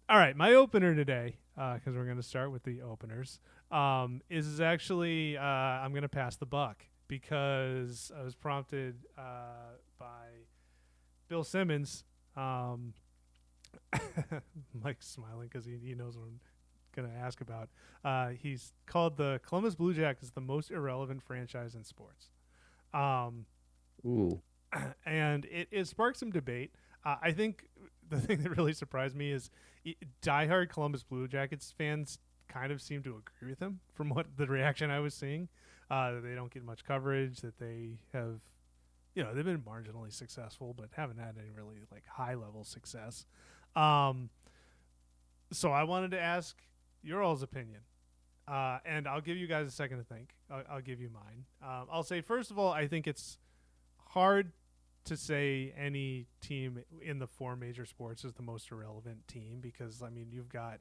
All right, my opener today, because we're going to start with the openers, is actually I'm going to pass the buck because I was prompted by Bill Simmons. Um, Mike's smiling because he knows what I'm going to ask about. He's called the Columbus Blue Jackets the most irrelevant franchise in sports. Um, Ooh. and it sparked some debate. I think the thing that really surprised me is diehard Columbus Blue Jackets fans kind of seem to agree with him from what the reaction I was seeing. That they don't get much coverage, that they have, they've been marginally successful, but haven't had any really like high level success. Um, so I wanted to ask your all's opinion. And I'll give you guys a second to think. I'll give you mine. I'll say, first of all, I think it's hard to say any team in the four major sports is the most irrelevant team because I mean you've got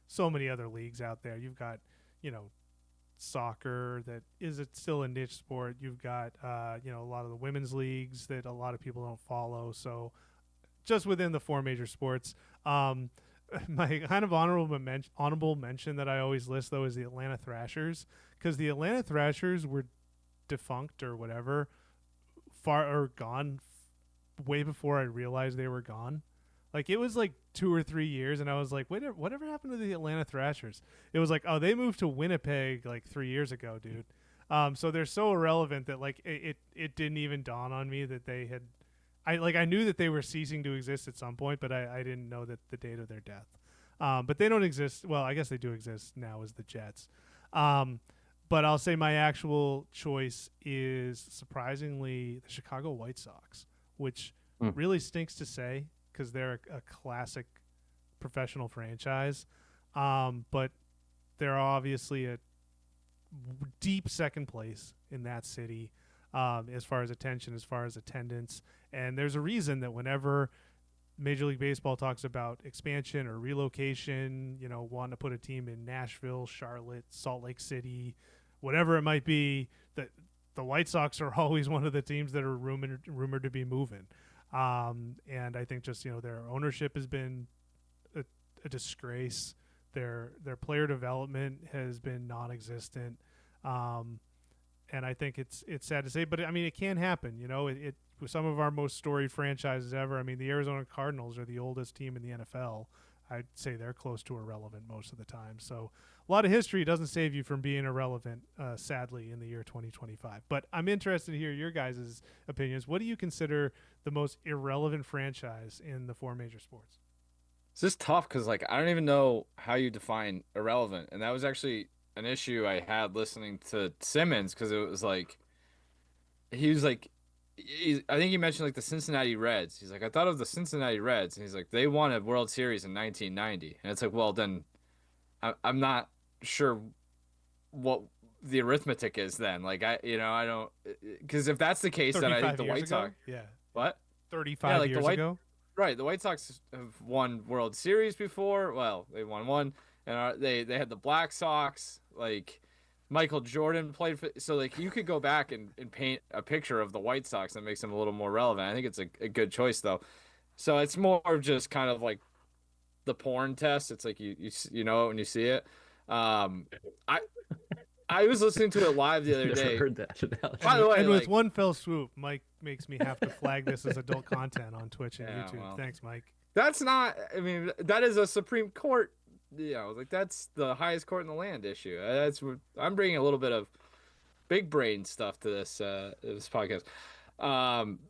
so many other leagues out there. You've got you know soccer that is it still a niche sport. You've got a lot of the women's leagues that a lot of people don't follow. So just within the four major sports, um, my kind of honorable mention that I always list though is the Atlanta Thrashers because the Atlanta Thrashers were defunct or whatever far or gone way before I realized they were gone. Like it was like 2 or 3 years, and I was like, "Wait, whatever happened to the Atlanta Thrashers?" It was like, "Oh, they moved to Winnipeg like 3 years ago, dude." So they're so irrelevant that like it didn't even dawn on me that they had. I knew that they were ceasing to exist at some point, but I didn't know that the date of their death. But they don't exist. Well, I guess they do exist now as the Jets. Um, but I'll say my actual choice is surprisingly the Chicago White Sox, which Hmm. really stinks to say because they're a classic professional franchise. But they're obviously a deep second place in that city as far as attention, as far as attendance. And there's a reason that whenever Major League Baseball talks about expansion or relocation, wanting to put a team in Nashville, Charlotte, Salt Lake City, whatever it might be, that the White Sox are always one of the teams that are rumored to be moving. And I think just their ownership has been a disgrace. Their player development has been non-existent. Um, and I think it's sad to say, but I mean it can happen. It with some of our most storied franchises ever. I mean the Arizona Cardinals are the oldest team in the NFL. I'd say they're close to irrelevant most of the time. So a lot of history doesn't save you from being irrelevant, sadly, in the year 2025. But I'm interested to hear your guys' opinions. What do you consider the most irrelevant franchise in the four major sports? It's just tough because like I don't even know how you define irrelevant, and that was actually an issue I had listening to Simmons because it was like he was like I think he mentioned like the Cincinnati Reds. He's like I thought of the Cincinnati Reds, and he's like they won a World Series in 1990, and it's like well then I'm not sure what the arithmetic is then. Like I don't because if that's the case, then I think 35 the years White ago? Sox. Yeah. What? Yeah, 35 like the years White ago? right, the White Sox have won World Series before. Well, they won one, and they had the Black Sox. Like Michael Jordan played for, so like you could go back and paint a picture of the White Sox that makes them a little more relevant. I think it's a good choice though. So it's more of just kind of like the porn test. It's like you know it when you see it. Um, I I was listening to it live the other Never day. heard that And By analogy. the with, way, and with like one fell swoop, Mike makes me have to flag this as adult content on Twitch and yeah, YouTube. well. Thanks, Mike. That's not, I mean, that is a Supreme Court, like that's the highest court in the land issue. I'm bringing a little bit of big brain stuff to this podcast. Um,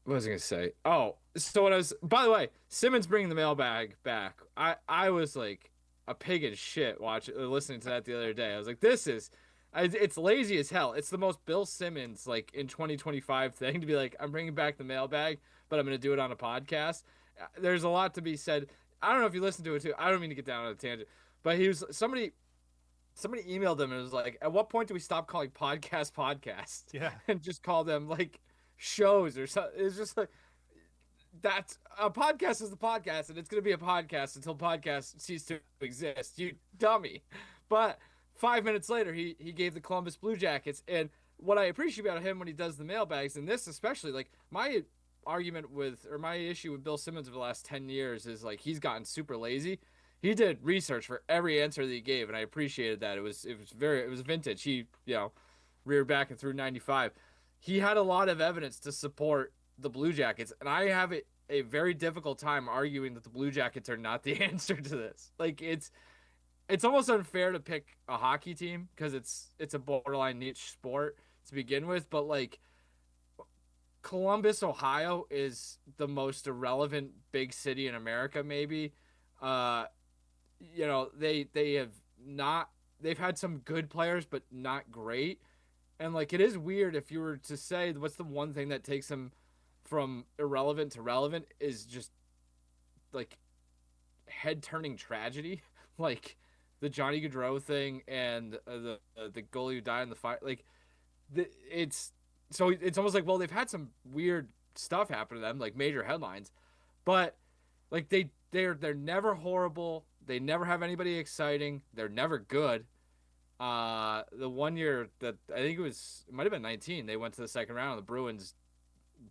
what was I gonna say? Oh, so when I was, by the way, Simmons bringing the mailbag back. I was like a pig in shit watching, listening to that the other day. I was like, it's lazy as hell. It's the most Bill Simmons like in 2025 thing to be like, I'm bringing back the mailbag, but I'm gonna do it on a podcast. There's a lot to be said. I don't know if you listened to it too. I don't mean to get down on a tangent, but he was somebody emailed him and was like, "At what point do we stop calling podcasts Yeah. and just call them like shows or something?" It's just like that's a podcast is the podcast, and it's gonna be a podcast until podcasts cease to exist. You dummy! But 5 minutes later, he gave the Columbus Blue Jackets, and what I appreciate about him when he does the mailbags, and this especially, like my argument with, or my issue with Bill Simmons over the last 10 years is like he's gotten super lazy. He did research for every answer that he gave, and I appreciated that. It was vintage. He, reared back and through 95. He had a lot of evidence to support the Blue Jackets, and I have a very difficult time arguing that the Blue Jackets are not the answer to this. Like it's almost unfair to pick a hockey team because it's a borderline niche sport to begin with, but like Columbus, Ohio is the most irrelevant big city in America, maybe. They have not, they've had some good players, but not great. And like it is weird if you were to say what's the one thing that takes them from irrelevant to relevant is just like head turning tragedy, like the Johnny Gaudreau thing and the goalie who died in the fire. Like it's almost like, well, they've had some weird stuff happen to them, like major headlines, but like they're never horrible. They never have anybody exciting. They're never good. The one year that I think it might have been 19, they went to the second round. And the Bruins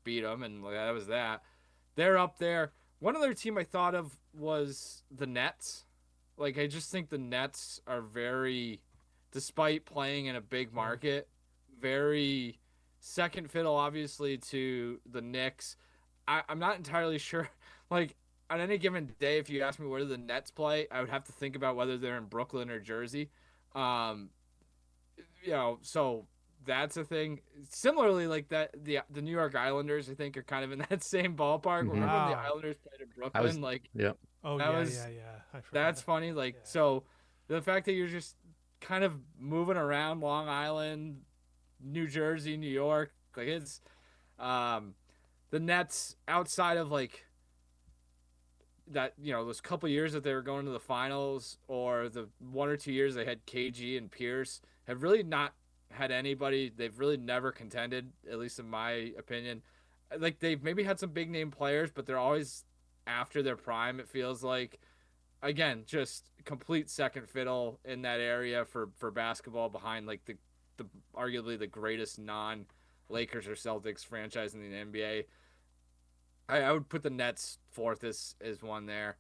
beat them, and like, that was that. They're up there. One other team I thought of was the Nets. Like I just think the Nets are very, despite playing in a big market, very second fiddle, obviously, to the Knicks. I'm not entirely sure. Like on any given day, if you ask me where do the Nets play, I would have to think about whether they're in Brooklyn or Jersey. So that's a thing. Similarly, like that, the New York Islanders, I think, are kind of in that same ballpark. Mm-hmm. Remember when the Islanders played in Brooklyn? Yeah. Oh, that yeah, was, yeah. That's funny. Like, so the fact that you're just kind of moving around Long Island, New Jersey, New York, like it's the Nets outside of like that, those couple years that they were going to the finals or the 1 or 2 years they had KG and Pierce have really not had anybody. They've really never contended, at least in my opinion. Like they've maybe had some big name players, but they're always after their prime, it feels like. Again, just complete second fiddle in that area for basketball behind like the arguably the greatest non-Lakers or Celtics franchise in the NBA. I would put the Nets fourth as one there.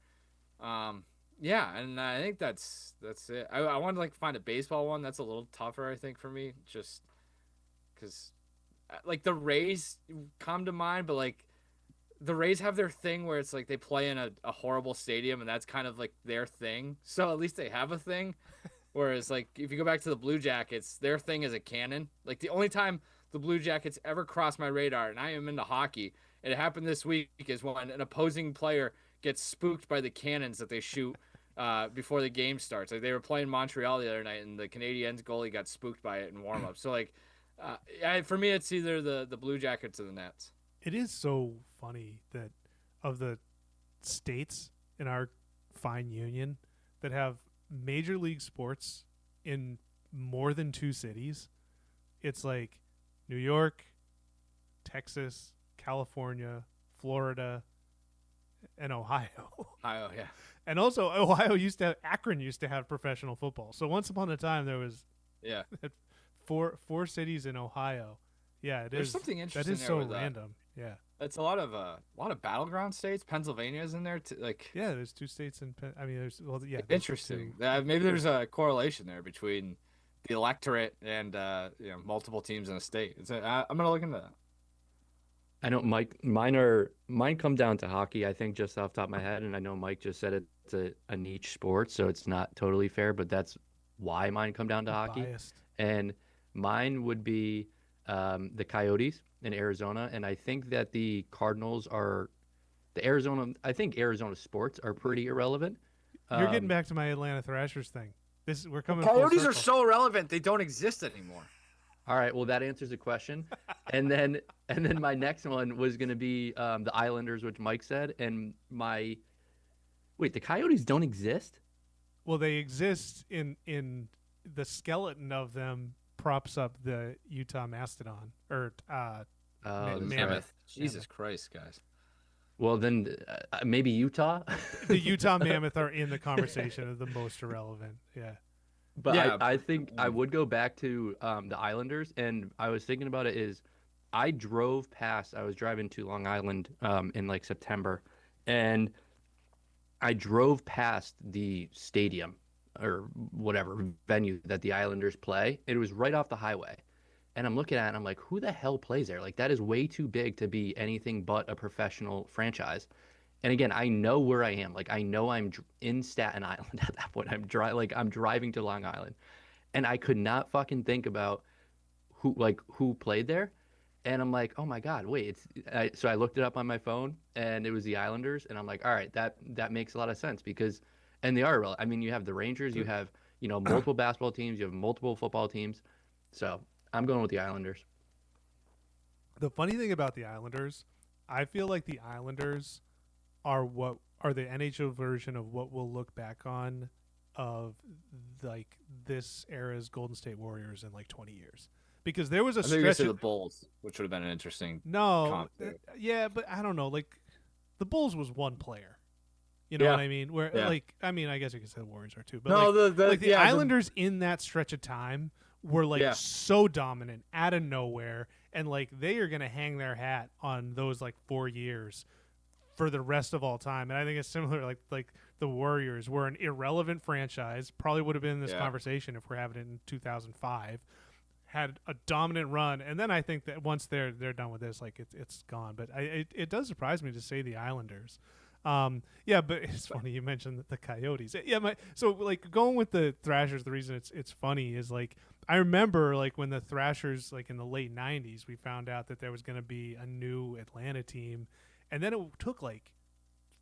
And I think that's it. I wanted to like find a baseball one that's a little tougher, I think, for me, just because like the Rays come to mind, but like the Rays have their thing where it's like they play in a horrible stadium and that's kind of like their thing. So at least they have a thing. Whereas like if you go back to the Blue Jackets, their thing is a cannon. Like the only time the Blue Jackets ever crossed my radar, and I am into hockey, it happened this week, is when an opposing player gets spooked by the cannons that they shoot before the game starts. Like they were playing Montreal the other night, and the Canadiens goalie got spooked by it in warm up. So like, for me, it's either the Blue Jackets or the Nets. It is so funny that of the states in our fine union that have major league sports in more than 2 cities, it's like New York, Texas, California, Florida, and Ohio. Ohio, yeah. And also Akron used to have professional football. So once upon a time there was four cities in Ohio. Yeah, There's something interesting. That is so random. Yeah. It's a lot of battleground states. Pennsylvania's in there too. Like there's 2 states in. Interesting. Maybe there's a correlation there between the electorate and multiple teams in a state. I'm gonna look into that. I know mine come down to hockey. I think just off the top of my head, and I know Mike just said it's a niche sport, so it's not totally fair. But that's why mine come down to hockey. Biased. And mine would be the Coyotes in Arizona, and I think that the Cardinals are I think Arizona sports are pretty irrelevant. You're getting back to my Atlanta Thrashers thing. We're coming. Coyotes are so irrelevant; they don't exist anymore. All right, well that answers the question, and then my next one was going to be the Islanders, which Mike said, and the Coyotes don't exist. Well, they exist in the skeleton of them props up the Utah Mastodon or Mammoth. Right. Jesus Christ, guys. Well, then maybe Utah. The Utah Mammoth are in the conversation of the most irrelevant. Yeah. But I think I would go back to the Islanders, and I was thinking about it is I drove past. I was driving to Long Island in like September, and I drove past the stadium or whatever venue that the Islanders play. It was right off the highway. And I'm looking at it and I'm like, who the hell plays there? Like, that is way too big to be anything but a professional franchise. And again, I know where I am. Like, I know in Staten Island at that point. I'm driving to Long Island, and I could not fucking think about who played there. And I'm like, oh my God, wait, so I looked it up on my phone and it was the Islanders. And I'm like, all right, that makes a lot of sense because, and they are relevant. I mean, you have the Rangers, you have, multiple basketball teams, you have multiple football teams. So I'm going with the Islanders. The funny thing about the Islanders, I feel like the Islanders are the NHL version of what we'll look back on of like this era's Golden State Warriors in like 20 years. Because there was a I think you stretch said the Bulls, which would have been an interesting. No, yeah, but I don't know. Like the Bulls was one player. You know Yeah. what I mean? Where Yeah. like I mean, I guess you could say the Warriors are too. But No, like the yeah, Islanders in that stretch of time were like Yeah. so dominant out of nowhere, and like they are gonna hang their hat on those like 4 years for the rest of all time. And I think it's similar. Like the Warriors were an irrelevant franchise. Probably would have been in this Yeah. conversation if we're having it in 2005. Had a dominant run, and then I think that once they're done with this, like it's gone. But it does surprise me to say the Islanders. Yeah, but it's funny you mentioned the Coyotes. Yeah, so like going with the Thrashers, the reason it's funny is like I remember like when the Thrashers like in the late '90s, we found out that there was going to be a new Atlanta team, and then it took like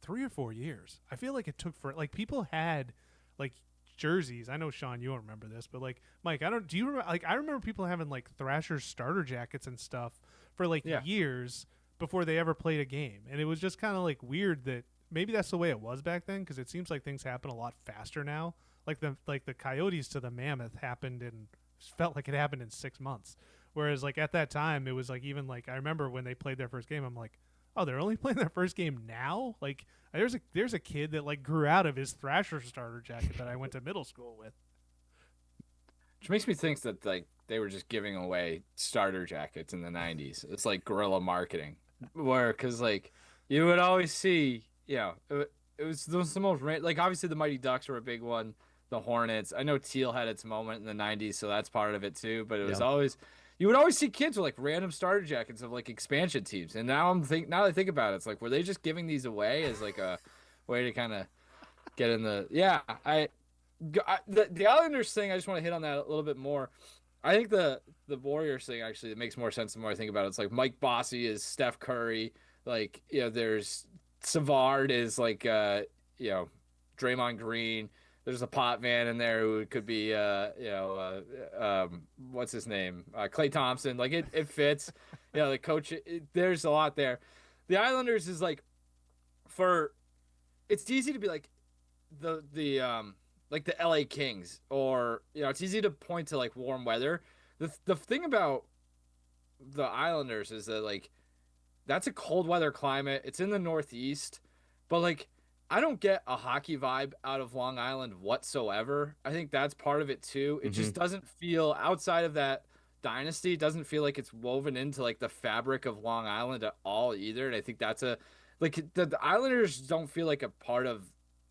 3 or 4 years. I feel like it took for like people had like jerseys. I know Sean, you don't remember this, but like Mike, do you remember? Like I remember people having like Thrashers starter jackets and stuff for like years before they ever played a game, and it was just kind of like weird that maybe that's the way it was back then because it seems like things happen a lot faster now. Like the Coyotes to the Mammoth happened in felt like it happened in 6 months, whereas like at that time it was like even like I remember when they played their first game, I'm like, oh, they're only playing their first game now. Like there's a kid that like grew out of his Thrasher starter jacket that I went to middle school with. Which makes me think that like they were just giving away starter jackets in the '90s. It's like guerrilla marketing, where because like you would always see, it was those the most like obviously the Mighty Ducks were a big one, the Hornets. I know Teal had its moment in the '90s, so that's part of it too. But it was always you would always see kids with like random starter jackets of like expansion teams. And now now that I think about it, it's like were they just giving these away as like a way to kind of get in the the Islanders thing, I just want to hit on that a little bit more. I think the Warriors thing actually it makes more sense the more I think about it. It's like Mike Bossy is Steph Curry, like there's Savard is like Draymond Green. There's a pot man in there who could be what's his name? Klay Thompson. Like it fits. The coach there's a lot there. The Islanders is like it's easy to be like like the LA Kings or it's easy to point to like warm weather. The thing about the Islanders is that like that's a cold weather climate. It's in the Northeast, but like I don't get a hockey vibe out of Long Island whatsoever. I think that's part of it too. It just doesn't feel outside of that dynasty. It doesn't feel like it's woven into like the fabric of Long Island at all either. And I think that's the Islanders don't feel like a part of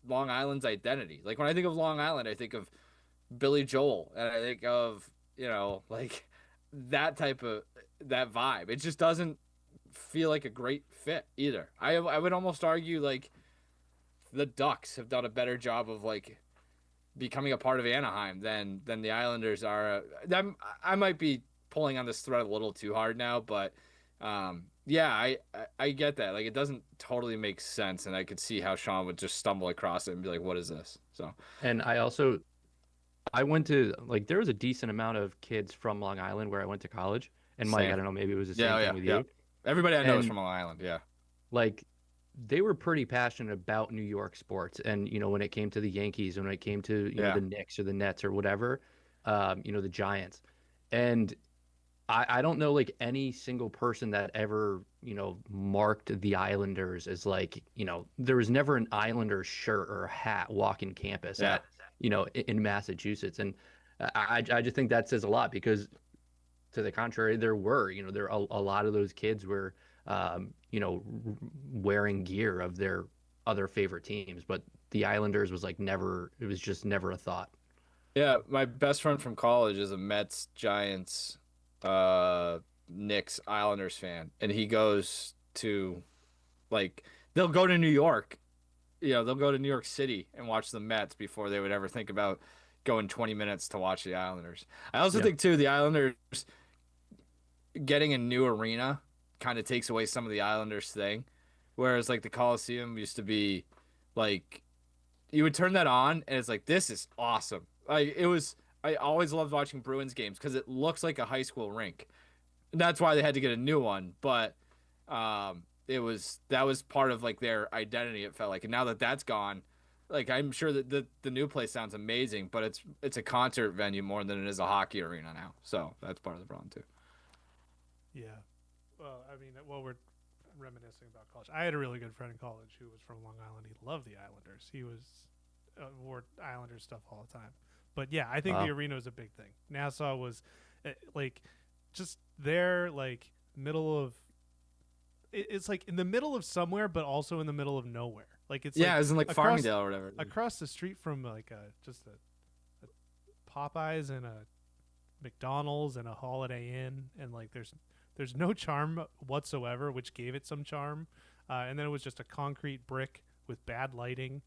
Long Island's identity. Like when I think of Long Island, I think of Billy Joel and I think of, like that type of that vibe. It just doesn't feel like a great fit either. I would almost argue like the Ducks have done a better job of like becoming a part of Anaheim than the Islanders are. I might be pulling on this thread a little too hard now, but I get that. Like it doesn't totally make sense, and I could see how Sean would just stumble across it and be like, "What is this?" So. And I went to like there was a decent amount of kids from Long Island where I went to college. And Mike, I don't know, maybe it was the same thing with you. Everybody I know is from Long Island. Yeah. Like they were pretty passionate about New York sports, and when it came to the Yankees, and when it came to the Knicks or the Nets or whatever, the Giants, and I don't know like any single person that ever marked the Islanders as like there was never an Islanders shirt or a hat walking campus at in Massachusetts, and I just think that says a lot because to the contrary, there were, there a lot of those kids were, wearing gear of their other favorite teams, but the Islanders was like never, it was just never a thought. Yeah, my best friend from college is a Mets, Giants, Knicks, Islanders fan, and he goes to like they'll go to New York, they'll go to New York City and watch the Mets before they would ever think about going 20 minutes to watch the Islanders. I also Yeah. think too the Islanders getting a new arena kind of takes away some of the Islanders thing, whereas like the Coliseum used to be like you would turn that on and it's like this is awesome. Like it was I always loved watching Bruins games because it looks like a high school rink. And that's why they had to get a new one, but that was part of like their identity, it felt like. And now that that's gone, like I'm sure that the new place sounds amazing, but it's a concert venue more than it is a hockey arena now. So that's part of the problem too. Yeah. Well, I mean, we're reminiscing about college. I had a really good friend in college who was from Long Island. He loved the Islanders. He wore Islanders stuff all the time. But yeah, I think Wow. the arena was a big thing. Nassau was like just there, like middle of. It's like in the middle of somewhere, but also in the middle of nowhere. Like it's Yeah, like it was in like across- Farmingdale or whatever. across the street from like a Popeyes and a McDonald's and a Holiday Inn, and like there's no charm whatsoever, which gave it some charm. And then it was just a concrete brick with bad lighting.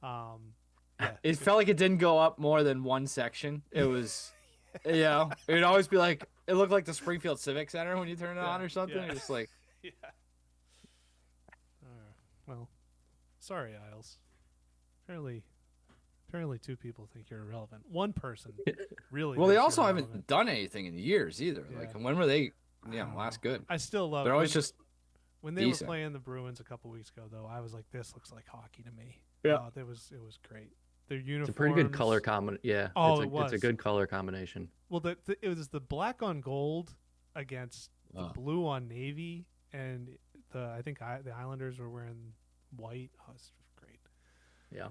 Yeah, It felt like it didn't go up more than one section. It was, it would always be like, it looked like the Springfield Civic Center when you turn it on or something. yeah. It's like, yeah. Well, sorry, Isles. Apparently, two people think you're irrelevant. One person really. well, they thinks also you're haven't irrelevant. done anything in years either. Yeah. Like, when were they, I don't last know. good? I still love. They're always when- just, when they decent. were playing the Bruins a couple weeks ago, though. I was like, "This looks like hockey to me." Yeah. It was great. Their uniforms. It's a pretty good color combination. Yeah. Oh, it's was. a good color combination. Well, it was the black on gold against the Oh. blue on navy, and I think the Islanders were wearing white. Oh, it's great. Yeah.